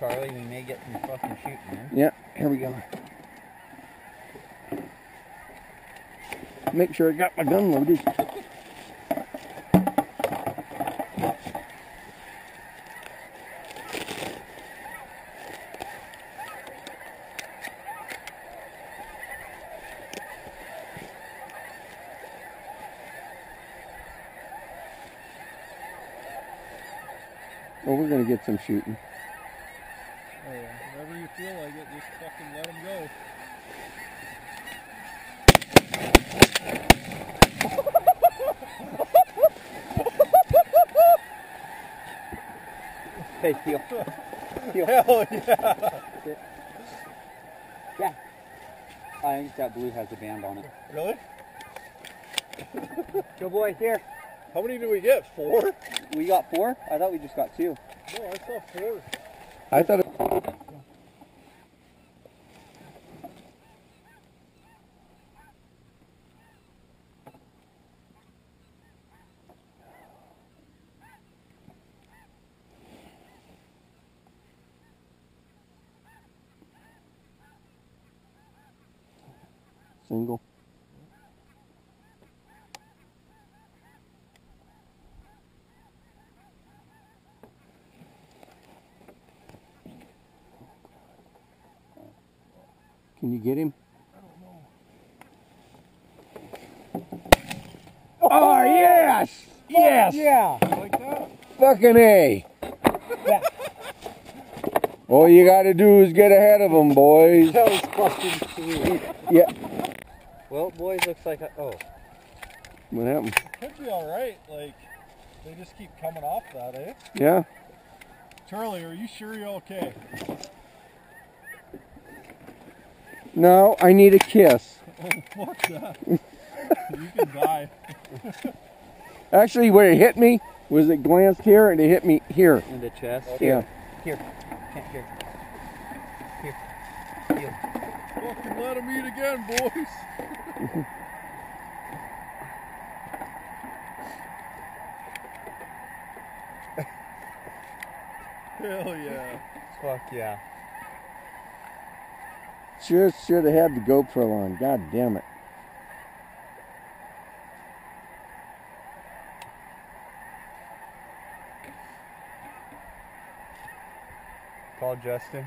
Charlie. We may get some fucking shooting in. Yeah, here we go. Make sure I got my gun loaded. Well, we're going to get some shooting. Oh, yeah. Whenever you feel like it, just fucking let them go. Hey, heel. Hell yeah! Yeah. I think that blue has a band on it. Really? Go boys, here. How many do we get? 4? We got 4? I thought we just got 2. No, I saw 4. I thought it... Single. Can you get him? I don't know. Oh, yes! Yes! Yeah. Like that? Fucking A! Yeah. All you gotta do is get ahead of them, boys. That was fucking sweet. Yeah. Well, boys, looks like oh. What happened? Could be alright. Like, they just keep coming off that, eh? Yeah? Charlie, are you sure you're okay? No, I need a kiss. Oh, fuck that. You can die. Actually, where it hit me was it glanced here and it hit me here. In the chest. Yeah. Here. Here. Here. Here. Fucking let them eat again, boys. Hell yeah. Fuck yeah. Sure should have had the GoPro on. God damn it. Call Justin.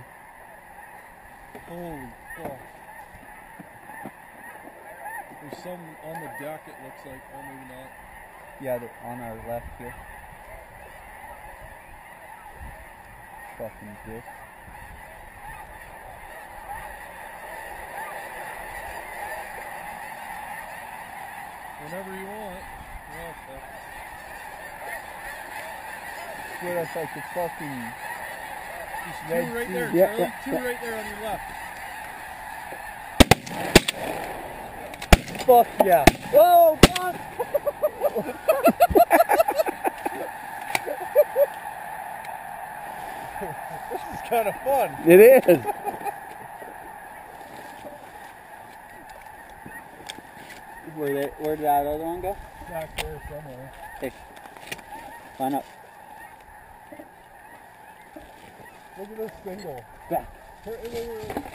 Holy fuck. There's some on the deck, it looks like. Oh, maybe not. Yeah, they're on our left here. Fucking this. Whenever you want. Yeah, fuck. Swear that's like the fucking There's 2 right there, Yeah, Charlie. yeah, 2 yeah. right there on your left. fuck yeah. Oh fuck! This is kind of fun. It is. Where did that other one go? Back there somewhere. Hey. Line up. Look at this single. Back. Wait.